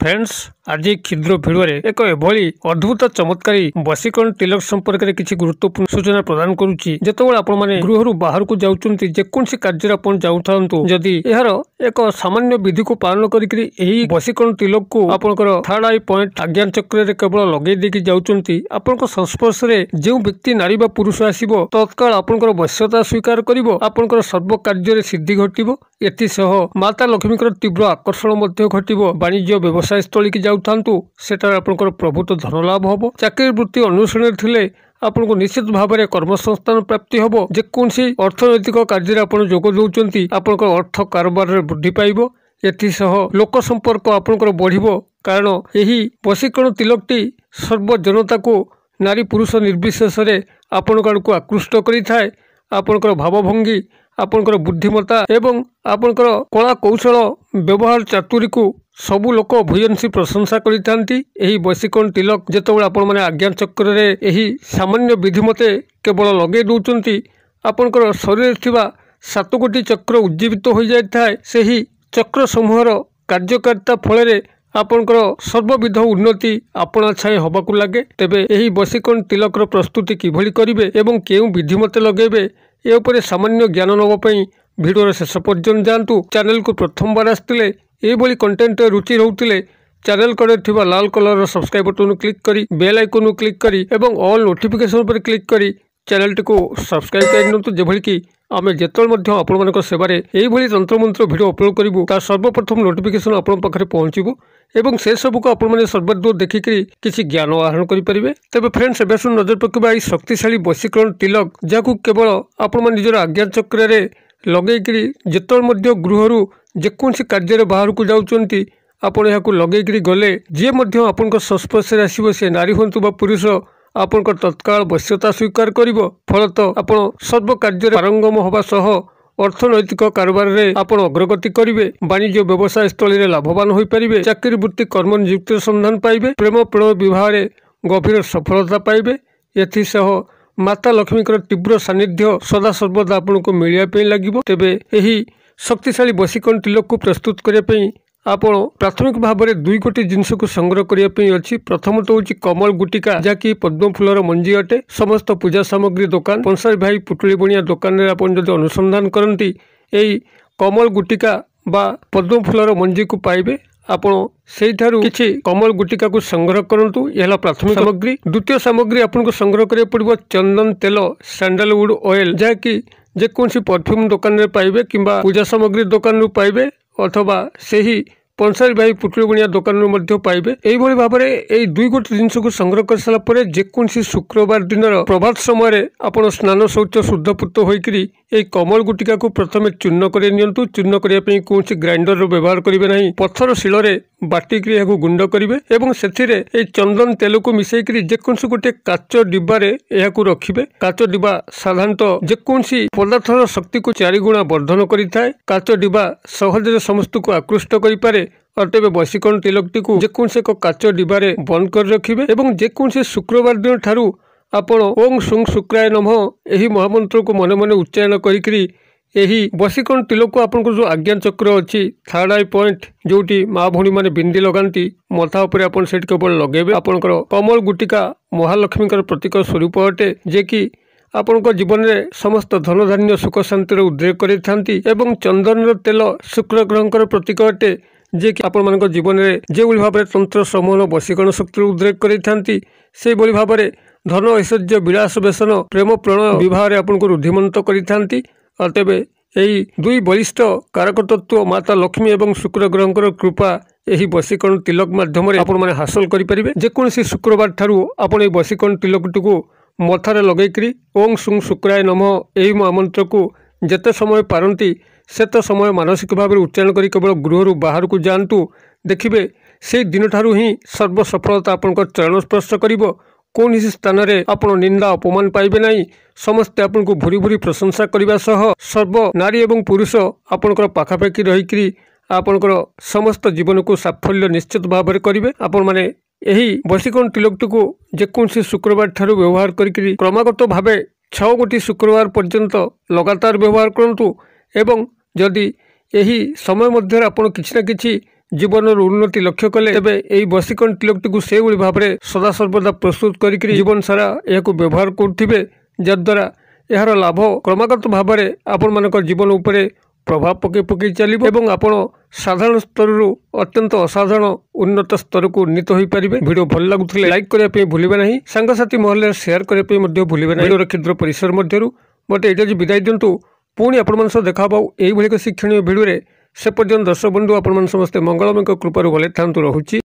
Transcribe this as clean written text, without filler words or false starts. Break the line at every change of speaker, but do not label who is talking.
Friends आज क्षुद्र video एक एभली अद्भुत चमत्कारी वशीकरण तिलक संपर्क में किसी गुरुत्वपूर्ण सूचना प्रदान करुच्ची। जेतेबेले आपण माने गृह बाहर को जाउचंती जेकोसी कार्य आपण जाउथांतु जदि एहार एक सामान्य विधि को पालन करिकरी एही वशीकरण तिलक को आपनकर थर्ड आई पॉइंट आज्ञा चक्र रे केवल लगे देकी जाउचंती आपनकर संस्पर्श रे जे व्यक्ति नारी बा पुरुष आसीबो तत्काल आपनकर वश्यता स्वीकार करिवो आपनकर सर्व कार्य रे सिद्धि घटिबो। एथिसह माता लक्ष्मीकर तीव्र आकर्षण मध्य घटिबो। वाणिज्य व्यवसाय स्थली की जाउथांतु सेटा आपनकर प्रभुत धन लाभ होबो। चाकरी वृत्ति अनुसरण थिले आपको निश्चित भाव में कर्मसंस्थान प्राप्ति हम जेकोसी अर्थनैतिक कार्य आपण जोग दौरान आपण अर्थ कारोबार वृद्धि पाइब। एथिसह लोक संपर्क आपणकर बढ़िबो कारण यही वशीकरण तिलकटी सर्वजनता को नारी पुरुष निर्विशेष आपण को आकृष्ट करिथाए। आपणकर भावभंगी आपणकर बुद्धिमत्ता एवं आपणकर कला कौशल व्यवहार चातुरी को सबु लोक भूयसी प्रशंसा करिथांती। एही वशीकरण तिलक जेतेबेले आपण माने आज्ञा चक्र रे एही सामान्य विधि मते केवल लगे दउचंती आपणकर शरीर थिबा 7 कोटी चक्र उज्जीवित हो जाय। सेही चक्र समूहर कार्यकारिता फल आपणकर सर्वविध उन्नति आपणा छाए हबाकू लगे। तेबे एही वशीकरण तिलकर प्रस्तुति किभली करिवे एवं केउ विधि मते लगेबे ए उपरे सामान्य ज्ञान नवा पई भिडियोर शेष पर्यंत जांतु। चैनल को प्रथम बार आस्तिले एभली कंटेंट रुचि रहउतिले चैनल कड़े थिबा लाल कलर सब्सक्राइब बटन क्लिक करी बेल आइकन क्लिक करी एवं ऑल नोटिफिकेशन पर क्लिक करी चैनल को सब्सक्राइब करनियंतु जेभली कि आमे जेतल मध्य आपण मानक सेवारे एही भली तंत्र मंत्र वीडियो अपलोड करिवु ता सर्वप्रथम नोटिफिकेशन आपण पाखरे पहुंचीबो एवं से सब को आपण माने सर्वदूर देखिकरी किछि ज्ञान आहरण करि परिबे। तबे फ्रेंड्स एबे नजर पकेबा ई शक्तिशाली वशीकरण तिलक जाकू केवल आपण माने निजर आज्ञा चक्र रे लगेकरी जेतल मध्य गृहरु जेकोसी कार्य रे बाहर को जाउचंती आपण याकू लगेकरी गले जे मध्य आपनक संस्पर्श रे आसीबो से नारी होंतु बा पुरुष आपनकर तत्काल वश्यता स्वीकार करिवो। फलत आपण सर्व कार्य पारंगम होबा सह अर्थनैतिक कारोबार रे आपण अग्रगति करिवे। वाणिज्य व्यवसाय स्थली रे लाभवान होई परिबे। चाकरी वृत्ति कर्म नियुक्ति संधान पाइबे। प्रेम प्रणय विवाह रे गभीर सफलता पाइबे। एथिसह माता लक्ष्मीकर तीव्र सानिध्य सदा सर्वदा आपण को मिलिया पे लागिबो। तेबे एही शक्तिशाली वशीकरण तिलक को प्रस्तुत करिया पे आपण प्राथमिक भाव में 2 कोटी जिनस को संग्रह करने अच्छी। प्रथम तो हूँ कमल गुटिका जहाँकि पद्म फूलर मंजी अटे। समस्त पूजा सामग्री दुकान पंसारी भाई पुटुली बणिया दुकान में आप अनुसंधान करती यही कमल गुटिका बा पद्म फूलर मंजी को पाइबे। आपण से किसी कमल गुटिका को संग्रह करंतु। यह प्राथमिक सामग्री। द्वितीय सामग्री आपको संग्रह करिया पड़िबो चंदन तेल सैंडलवुड ऑयल जहाँकि जेकोसी परफ्यूम दुकान में पाइबे किंबा पूजा सामग्री दुकान रू पाइबे अथवा सेही पंसारी भाई पुटुली बणिया दुकान में पाइबे। यही भाव में 2 कोटी जिनस को संग्रह कर सारा पर जेकोसी शुक्रवार दिन प्रभात समय आपण स्नान शौच शुद्धपूत होकरी कमल गुटिका को प्रथम चूर्ण कर नियंतु। चूर्ण करने कौन ग्राइंडर व्यवहार करेंगे नहीं। पत्थर शिल बाटिक गुंड करेंगे एवं से चंदन तेल को मिसेकरी जेकोसी गोटे काच डिब्बारे रखिए। काच डिब्बा साधारणतः जेकोसी पदार्थर शक्ति को 4 गुणा वर्धन करिथाए। काच डिब्बा सहज समस्त को आकृष्ट करें। तेज वशीकरण तिलकटी को जेकोसी एक काच डिब्बारे बंद कर रखिए एवं जेकोसी शुक्रवार दिन ठारू आपण ओं सुं शुक्राय नमः यही महामंत्र को मन मन उच्चारण करी यही वशीकरण तिलक को आपन जो आज्ञा चक्र अच्छी थर्ड आई पॉइंट जोटी माँ भौणी मैंने बिंदी लगाती मथा उपर आपन सेठ केवल लगेबे। आपनकर कमल गुटिका महालक्ष्मीकर प्रतीक स्वरूप अटे जे कि आपन जीवन में समस्त धन धान्य सुख शांतिर उद्रेक करिथांती एवं चंदन तेल शुक्र ग्रहंकर प्रतीक अटे जे कि आपण मान जीवन में जो भाव में तंत्र समूह वशीकरण शक्ति उद्रेक करिथांती से भाव में धन ऐश्वर्य विलास व्यसन प्रेम प्रणय विवाह रे आपन को रुद्धिमंत करिथांती। तेबे यही 2 बलिष्ठ कारक तत्व माता लक्ष्मी एवं शुक्र ग्रहंकर कृपा यही वशीकरण तिलक माध्यम आपण माने हासिल करि परिबे। जेकोसी शुक्रवार ठारू आपण ए वशीकरण तिलकटी को मथारे लगेकरी ओं सुं शुक्राय नमः यही महामंत्र को जेते समय पारंती सेत समय मानसिक भाव में उच्चारण करी केवल गृह बाहर को जातु। देखिए से दिन ठारू ही सर्व सफलता आपन चरण स्पर्श करिवो। कौन स्थान में आप निंदा अपमान पाइबे नहीं। समस्ते आपन को भूरी भूरी प्रशंसा करने सह सर्व नारी एवं पुरुष आपनकर पाखापाखि रही आपनकर समस्त जीवन को साफल्य निश्चित भाव में करेंगे। आपण माने यही वशीकरण तिलकटी को जेकोसी शुक्रवार ठारू व्यवहार करी क्रमागत भाव 6 कोटी शुक्रवार पर्यंत लगातार व्यवहार करंतु एवं जदि यही समय मध्य आपण किछि ना किछि जीवन उन्नति लक्ष्य कले तेबे एई वशीकरण तिलकटी से भाव में सदासर्वदा प्रस्तुत करी जीवन सारा यह व्यवहार करुथिबे जद्वारा यार लाभ क्रमागत भाव में आपण मानक जीवन उपरे प्रभाव पकई चलिबो एवं आपण साधारण स्तर अत्यंत असाधारण उन्नत स्तर को उन्नीत हो पारे। वीडियो भल लगुले लाइक करने भूलिबे नहीं, सांगसाथी महल शेयर करने भूलिबे नहीं। वीडियो क्षुद्र परिसर मध्यरु मते एटा जी विदाय दिंतु, पुणी आपण देखा एई भली शिक्षणीय वीडियो से पर्यंत दर्शक बंधु आपण समस्ते मंगलमय कृपारु भले थांतु रहुछि।